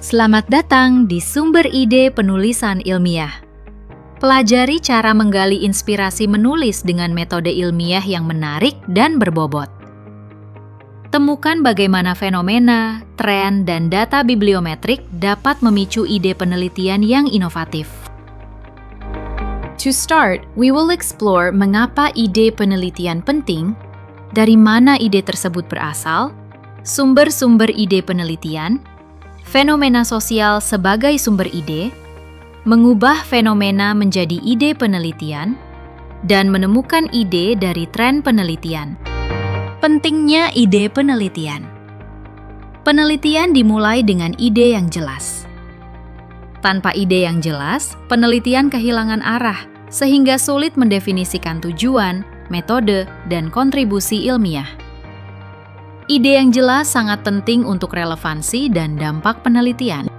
Selamat datang di Sumber Ide Penulisan Ilmiah. Pelajari cara menggali inspirasi menulis dengan metode ilmiah yang menarik dan berbobot. Temukan bagaimana fenomena, tren, dan data bibliometrik dapat memicu ide penelitian yang inovatif. To start, we will explore mengapa ide penelitian penting, dari mana ide tersebut berasal, sumber-sumber ide penelitian, fenomena sosial sebagai sumber ide, mengubah fenomena menjadi ide penelitian, dan menemukan ide dari tren penelitian. Pentingnya ide penelitian. Penelitian dimulai dengan ide yang jelas. Tanpa ide yang jelas, penelitian kehilangan arah, sehingga sulit mendefinisikan tujuan, metode, dan kontribusi ilmiah. Ide yang jelas sangat penting untuk relevansi dan dampak penelitian.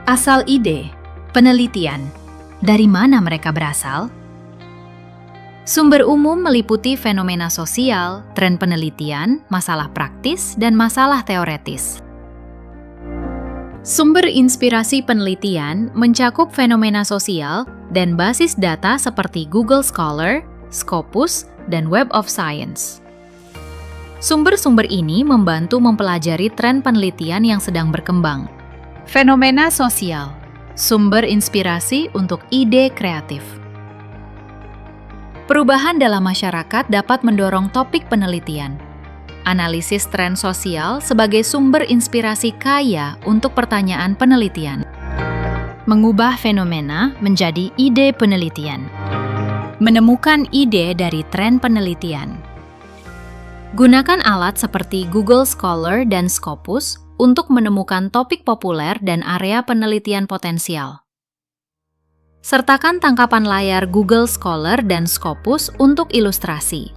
Asal ide, penelitian, dari mana mereka berasal? Sumber umum meliputi fenomena sosial, tren penelitian, masalah praktis, dan masalah teoretis. Sumber inspirasi penelitian mencakup fenomena sosial dan basis data seperti Google Scholar, Scopus, dan Web of Science. Sumber-sumber ini membantu mempelajari tren penelitian yang sedang berkembang. Fenomena sosial, sumber inspirasi untuk ide kreatif. Perubahan dalam masyarakat dapat mendorong topik penelitian. Analisis tren sosial sebagai sumber inspirasi kaya untuk pertanyaan penelitian. Mengubah fenomena menjadi ide penelitian. Menemukan ide dari tren penelitian. Gunakan alat seperti Google Scholar dan Scopus untuk menemukan topik populer dan area penelitian potensial. Sertakan tangkapan layar Google Scholar dan Scopus untuk ilustrasi.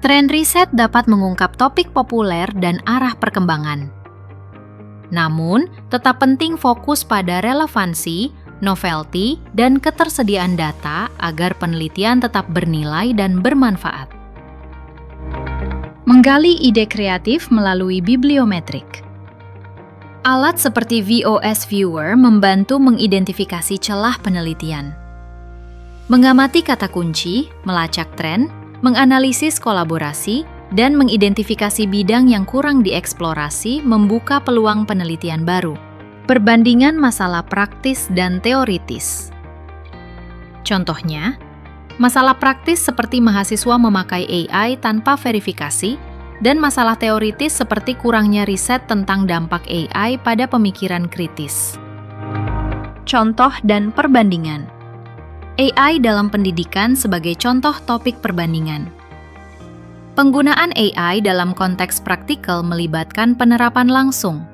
Tren riset dapat mengungkap topik populer dan arah perkembangan. Namun, tetap penting fokus pada relevansi, novelty, dan ketersediaan data agar penelitian tetap bernilai dan bermanfaat. Menggali ide kreatif melalui bibliometrik. Alat seperti VOS Viewer membantu mengidentifikasi celah penelitian. Mengamati kata kunci, melacak tren, menganalisis kolaborasi, dan mengidentifikasi bidang yang kurang dieksplorasi membuka peluang penelitian baru. Perbandingan masalah praktis dan teoritis. Contohnya, masalah praktis seperti mahasiswa memakai AI tanpa verifikasi, dan masalah teoritis seperti kurangnya riset tentang dampak AI pada pemikiran kritis. Contoh dan perbandingan. AI dalam pendidikan sebagai contoh topik perbandingan. Penggunaan AI dalam konteks praktikal melibatkan penerapan langsung.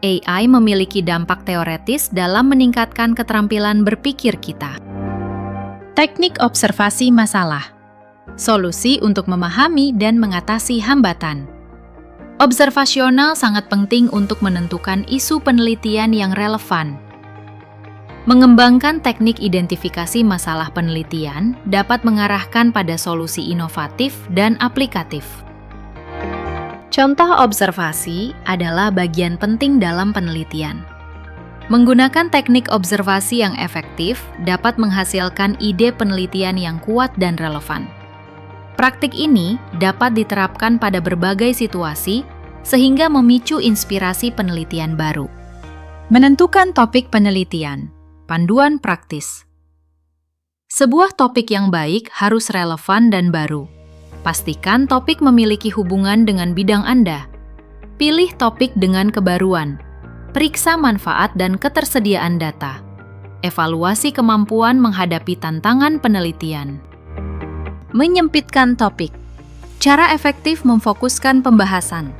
AI memiliki dampak teoretis dalam meningkatkan keterampilan berpikir kita. Teknik observasi masalah. Solusi untuk memahami dan mengatasi hambatan. Observasional sangat penting untuk menentukan isu penelitian yang relevan. Mengembangkan teknik identifikasi masalah penelitian dapat mengarahkan pada solusi inovatif dan aplikatif. Contoh observasi adalah bagian penting dalam penelitian. Menggunakan teknik observasi yang efektif dapat menghasilkan ide penelitian yang kuat dan relevan. Praktik ini dapat diterapkan pada berbagai situasi sehingga memicu inspirasi penelitian baru. Menentukan topik penelitian, panduan praktis. Sebuah topik yang baik harus relevan dan baru. Pastikan topik memiliki hubungan dengan bidang Anda. Pilih topik dengan kebaruan. Periksa manfaat dan ketersediaan data. Evaluasi kemampuan menghadapi tantangan penelitian. Menyempitkan topik. Cara efektif memfokuskan pembahasan.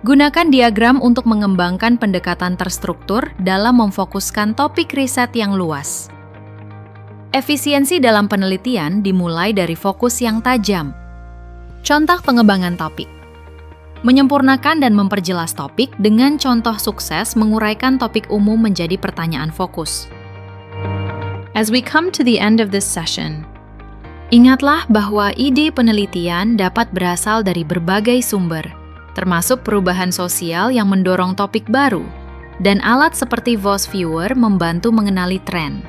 Gunakan diagram untuk mengembangkan pendekatan terstruktur dalam memfokuskan topik riset yang luas. Efisiensi dalam penelitian dimulai dari fokus yang tajam. Contoh pengembangan topik. Menyempurnakan dan memperjelas topik dengan contoh sukses menguraikan topik umum menjadi pertanyaan fokus. As we come to the end of this session, ingatlah bahwa ide penelitian dapat berasal dari berbagai sumber, termasuk perubahan sosial yang mendorong topik baru, dan alat seperti Voice Viewer membantu mengenali tren.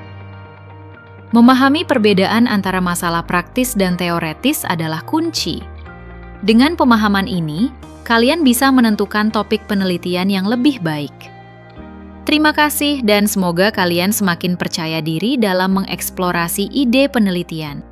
Memahami perbedaan antara masalah praktis dan teoretis adalah kunci. Dengan pemahaman ini, kalian bisa menentukan topik penelitian yang lebih baik. Terima kasih dan semoga kalian semakin percaya diri dalam mengeksplorasi ide penelitian.